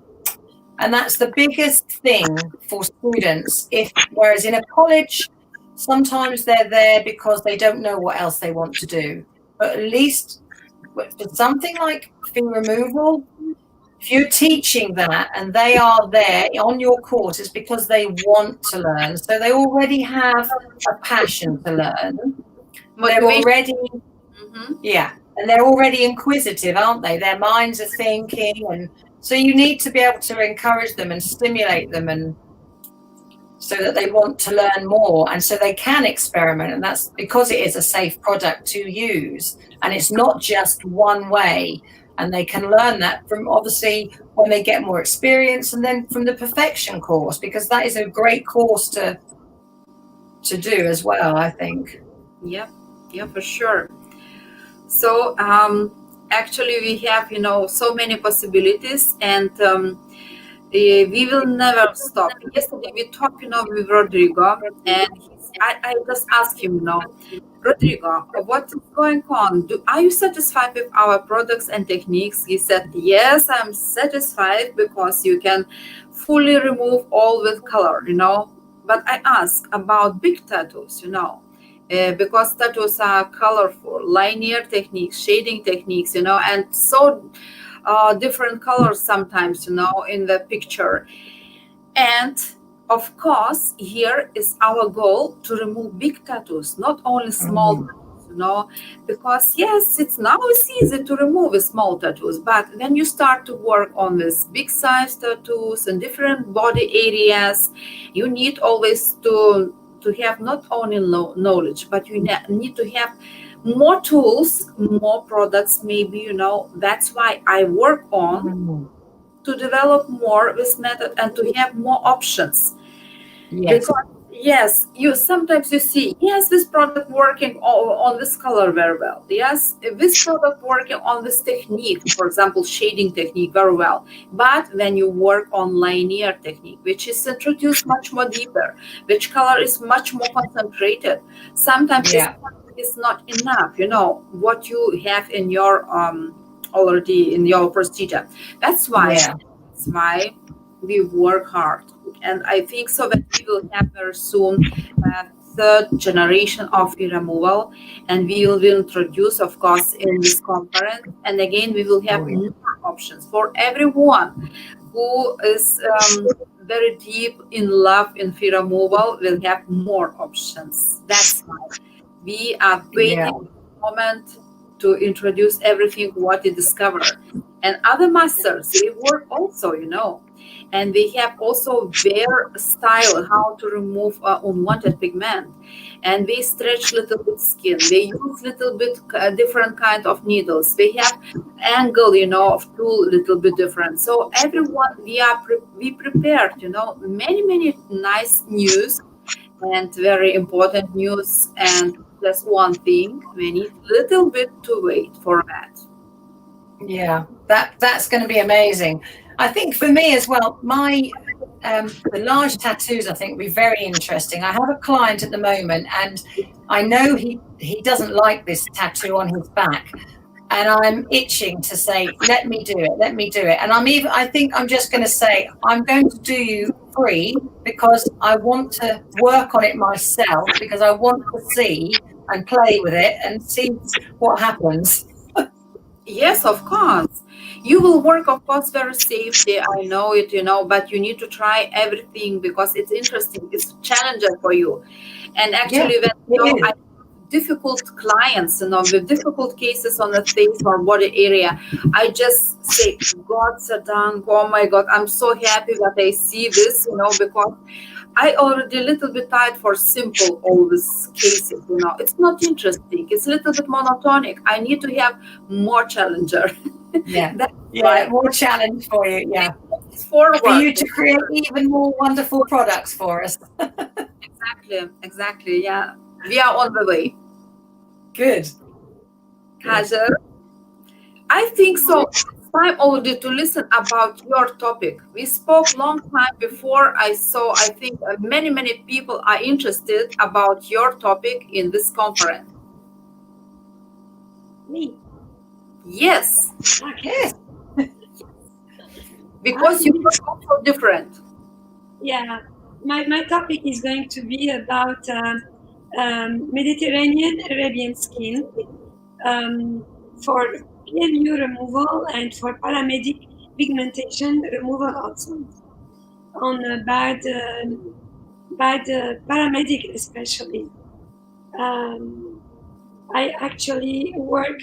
And that's the biggest thing for students. Whereas in a college, sometimes they're there because they don't know what else they want to do. But at least for something like hair removal, if you're teaching that and they are there on your course, it's because they want to learn. So they already have a passion to learn. They're already, and they're already inquisitive, aren't they? Their minds are thinking, and so you need to be able to encourage them and stimulate them, and so that they want to learn more, and so they can experiment. And that's because it is a safe product to use, and it's not just one way. And they can learn that from obviously when they get more experience, and then from the perfection course, because that is a great course to do as well, I think. Yeah, for sure. So actually we have, you know, so many possibilities, and we will never stop. Yesterday we talked, you know, with Rodrigo, and I just asked him, you know, Rodrigo, what is going on? Are you satisfied with our products and techniques? He said, yes, I'm satisfied because you can fully remove all with color, you know. But I asked about big tattoos, you know, because tattoos are colorful, linear techniques, shading techniques, you know, and so different colors sometimes, you know, in the picture. And of course, here is our goal to remove big tattoos, not only small tattoos, you know, because yes, it's easy to remove small tattoos, but when you start to work on this big size tattoos and different body areas, you need always to to have not only knowledge, but you need to have more tools, more products, maybe, you know. That's why I work on to develop more this method and to have more options. Yes. Because yes, sometimes you see, yes, this product working on this color very well. Yes, this product working on this technique, for example, shading technique very well. But when you work on linear technique, which is introduced much more deeper, which color is much more concentrated, sometimes it's not enough, you know, what you have in your already in your procedure. That's why we work hard. And I think so that we will have very soon third generation of removal, and we will introduce, of course, in this conference. And again, we will have more options for everyone who is very deep in love in Phiremoval. Will have more options. That's why we are waiting for the moment to introduce everything what we discovered. And other masters, they work also, you know. And they have also their style, how to remove unwanted pigment. And they stretch little bit skin. They use little bit different kind of needles. They have angle, you know, of tool little bit different. So everyone, we prepared, you know, many nice news and very important news. And just one thing, we need little bit to wait for that. Yeah, that's going to be amazing. I think for me as well, my the large tattoos I think will be very interesting. I have a client at the moment, and I know he doesn't like this tattoo on his back, and I'm itching to say, let me do it. And I think I'm just going to say, I'm going to do you free because I want to work on it myself, because I want to see and play with it and see what happens. Yes, of course. You will work, of course, very safely. I know it, you know, but you need to try everything because it's interesting. It's challenging for you. And actually, when I have difficult clients, you know, with difficult cases on the face or body area, I just say, God, Sadan, oh my God, I'm so happy that I see this, you know, because I already a little bit tired for simple all these cases, you know. It's not interesting. It's a little bit monotonic. I need to have more challenger. More challenge for you. Yeah. Forward. For you to create even more wonderful products for us. Exactly. Yeah. We are on the way. Good. Hajer, I think so. Time already to listen about your topic. We spoke long time before. I think many people are interested about your topic in this conference. Me? Yes. Okay. Because you are also different. Yeah. My topic is going to be about Mediterranean Arabian skin for PMU removal and for paramedic pigmentation removal also. On bad paramedic especially. I actually work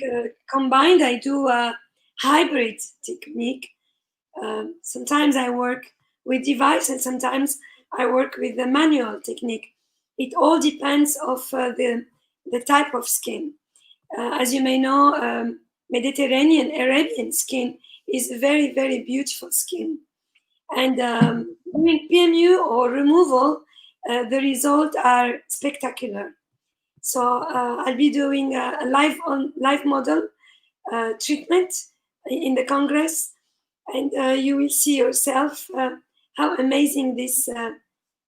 combined. I do a hybrid technique. Sometimes I work with device and sometimes I work with the manual technique. It all depends of the type of skin. As you may know, Mediterranean Arabian skin is very, very beautiful skin. And doing PMU or removal, the results are spectacular. So I'll be doing a live model treatment in the Congress, and you will see yourself how amazing this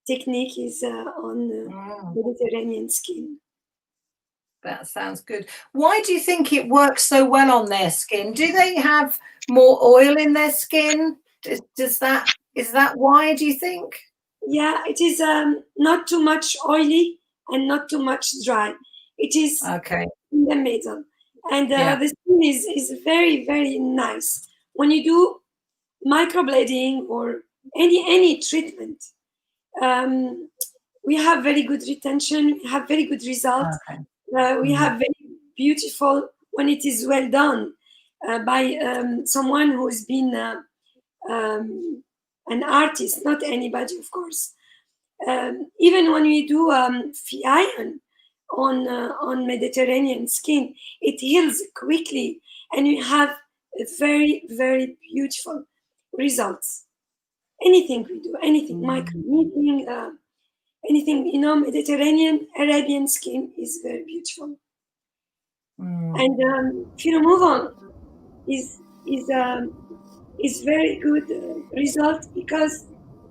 technique is on Mediterranean skin. That sounds good. Why do you think it works so well on their skin? Do they have more oil in their skin? Is that why, do you think? Yeah, it is not too much oily and not too much dry. It is in the middle. And the skin is very, very nice. When you do microblading or any treatment, we have very good retention, we have very good results. We have very beautiful, when it is well done by someone who's been an artist, not anybody, of course. even when we do iron on Mediterranean skin, it heals quickly, and you have a very, very beautiful results. Anything we do, anything, microblading, anything, Mediterranean, Arabian skin is very beautiful. And Phiremoval is very good result, because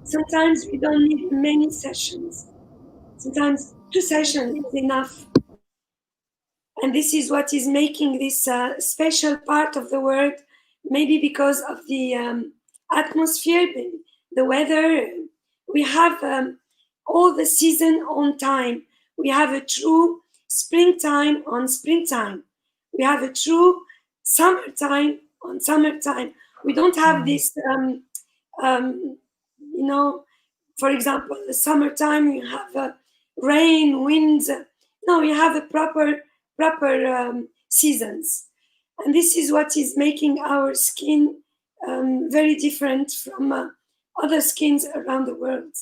sometimes we don't need many sessions. Sometimes 2 sessions is enough. And this is what is making this special part of the world, maybe because of the atmosphere, the weather. We have all the season on time. We have a true springtime on springtime. We have a true summertime on summertime. We don't have this, for example, the summertime you have rain, winds. No, you have a proper seasons. And this is what is making our skin very different from other skins around the world.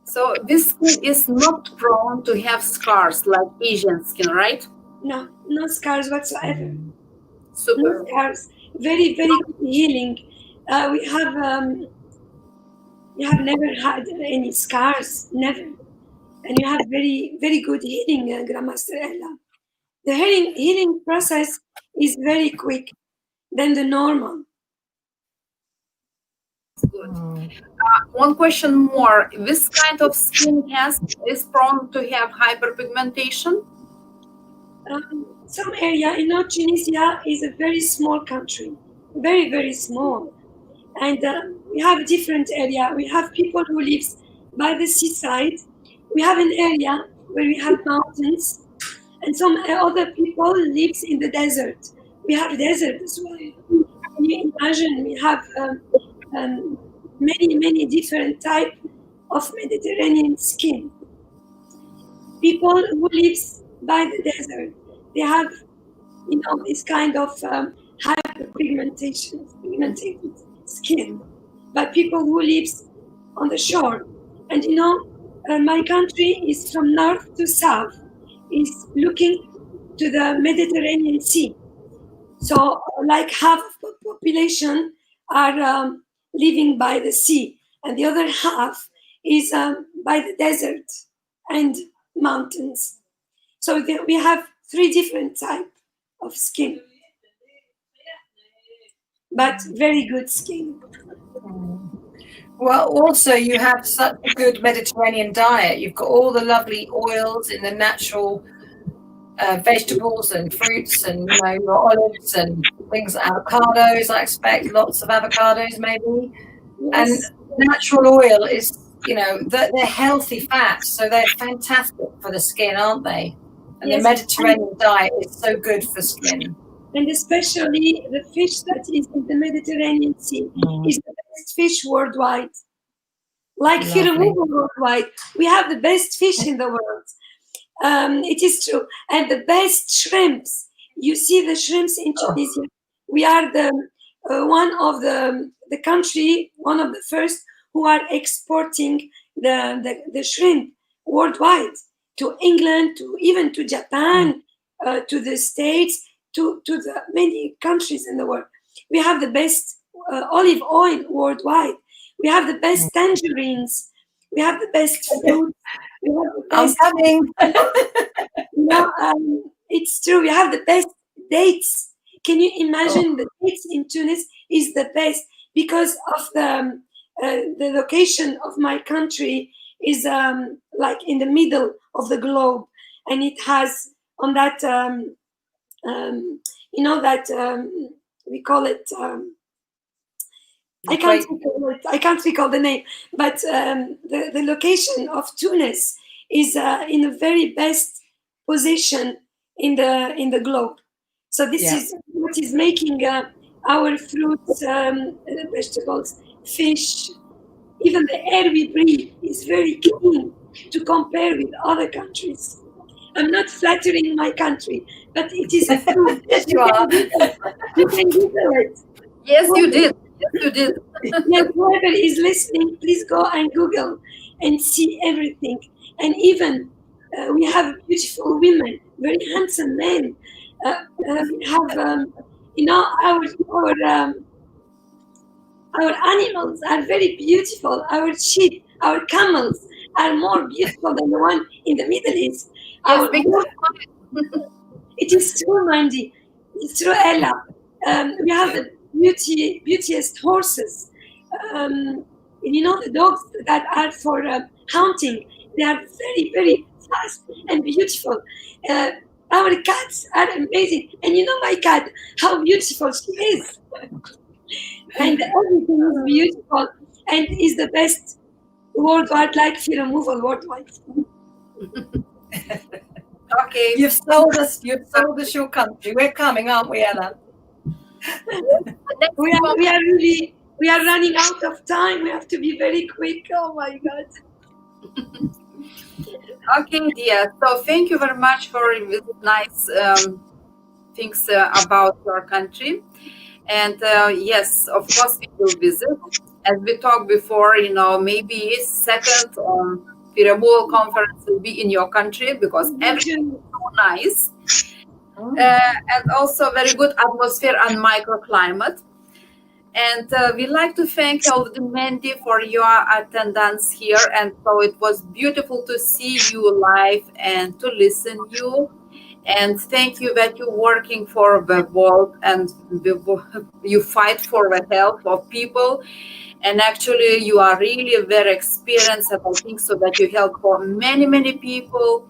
So this skin is not prone to have scars like Asian skin, right? No scars whatsoever. Super. No scars. Very, very good healing. We have never had any scars, never. And you have very, very good healing, Grandmaster Ella. The healing process is very quick than the normal. Good. One question more. This kind of skin is prone to have hyperpigmentation? Some area, Tunisia is a very small country, very, very small. And we have different area. We have people who live by the seaside. We have an area where we have mountains, and some other people live in the desert. We have desert as well. Can you imagine? We have many, many different types of Mediterranean skin. People who live by the desert, they have, this kind of pigmented skin. But people who live on the shore, and my country is from north to south, is looking to the Mediterranean Sea. So like half of the population are living by the sea, and the other half is by the desert and mountains. So we have 3 different types of skin, but very good skin. Well, also you have such a good Mediterranean diet. You've got all the lovely oils in the natural vegetables and fruits, and your olives and things, avocados. I expect lots of avocados, maybe. Yes. And natural oil is, they're healthy fats, so they're fantastic for the skin, aren't they? And Yes. the Mediterranean diet is so good for skin. And especially the fish that is in the Mediterranean Sea is the best fish worldwide. Like Phiremoval Worldwide, we have the best fish in the world. It is true. And the best shrimps. You see the shrimps in Tunisia. We are one of the country, one of the first who are exporting the shrimp worldwide to England, even to Japan, to the States, to the many countries in the world. We have the best olive oil worldwide. We have the best tangerines. We have the best fruit. We have the best, I'm coming. it's true. We have the best dates. Can you imagine the dates in Tunis is the best because of the location of my country is like in the middle of the globe, and it has on that we call it. I can't recall the name, but the location of Tunis is in a very best position in the globe. So this is what is making our fruits, vegetables, fish, even the air we breathe is very clean to compare with other countries. I'm not flattering my country, but it is a truth. Yes, you are. You can Google it. Yes, you did. Yes, you did. Yes, whoever is listening, please go and Google and see everything. And even we have beautiful women, very handsome men. We have, you know, our animals are very beautiful. Our sheep, our camels are more beautiful than the one in the Middle East. Yes, It is true, Mandy. It's true, Ella. We have the beautiest horses. You know, the dogs that are for hunting, they are very, very fast and beautiful. Our cats are amazing. And you know my cat, how beautiful she is. And everything is beautiful and is the best worldwide, like Phiremoval Worldwide. Okay. You've sold us your country. We're coming, aren't we, Ella? We are running out of time. We have to be very quick. Oh my God. Okay, dear. So thank you very much for this nice things about your country. And yes, of course, we will visit. As we talked before, you know, maybe second Phiremoval conference will be in your country because everything is so nice. And also very good atmosphere and microclimate. And we'd like to thank you, Mandy, for your attendance here. And so it was beautiful to see you live and to listen you. And thank you that you're working for the world and you fight for the health of people. And actually, you are really very experienced, and I think so that you help for many, many people.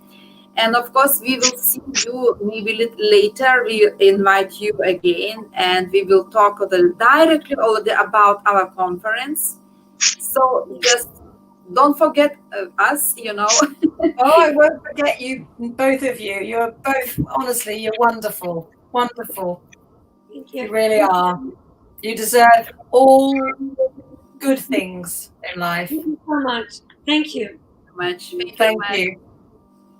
And of course, we will see you maybe later. We invite you again, and we will talk directly already about our conference. So just don't forget us, you know. Oh, I won't forget you, both of you. You're both, honestly, you're wonderful. Wonderful. Thank you. You really are. You deserve all good things in life. Thank you so much. Thank you. Thank you.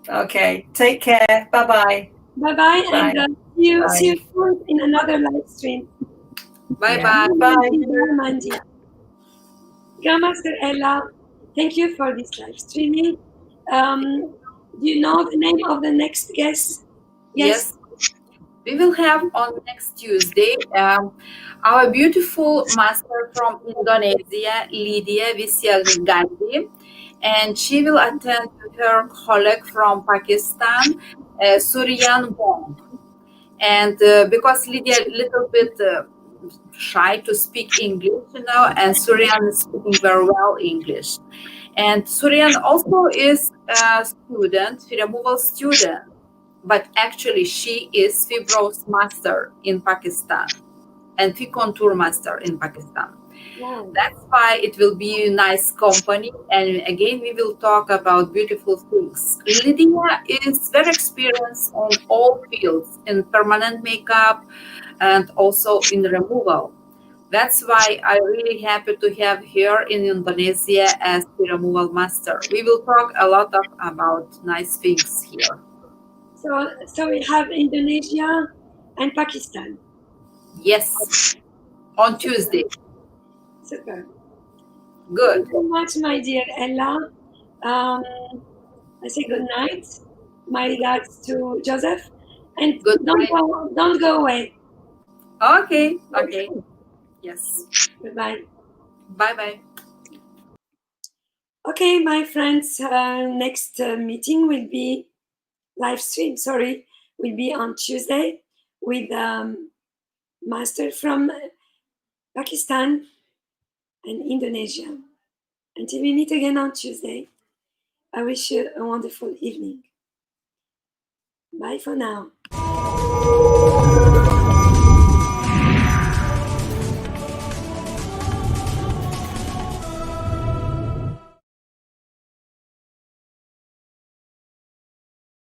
Okay. Take care. Bye-bye. Bye-bye. Bye. And see you soon in another live stream. Bye-bye. Bye. Mandy. Grandmaster Ella, thank you for this live streaming. Do you know the name of the next guest? Yes. We will have on next Tuesday our beautiful master from Indonesia, Lydia Visyagandhi, and she will attend with her colleague from Pakistan, Wang. And because Lydia is a little bit shy to speak English, you know, and Suryan is speaking very well English. And Suryan also is a student, Phiremoval student. But actually, she is Phibrows master in Pakistan and Contour master in Pakistan. Wow. That's why it will be a nice company. And again, we will talk about beautiful things. Lydia is very experienced on all fields in permanent makeup and also in removal. That's why I'm really happy to have her in Indonesia as the removal master. We will talk a lot about nice things here. So we have Indonesia and Pakistan. Yes, on Tuesday. Super. Good. Thank you so much, my dear Ella. I say good night. My regards to Joseph. And don't go away. Okay. Yes. Goodbye. Bye-bye. Okay, my friends, next meeting will be live stream, will be on Tuesday with master from Pakistan and Indonesia. Until we meet again on Tuesday, I wish you a wonderful evening. Bye for now.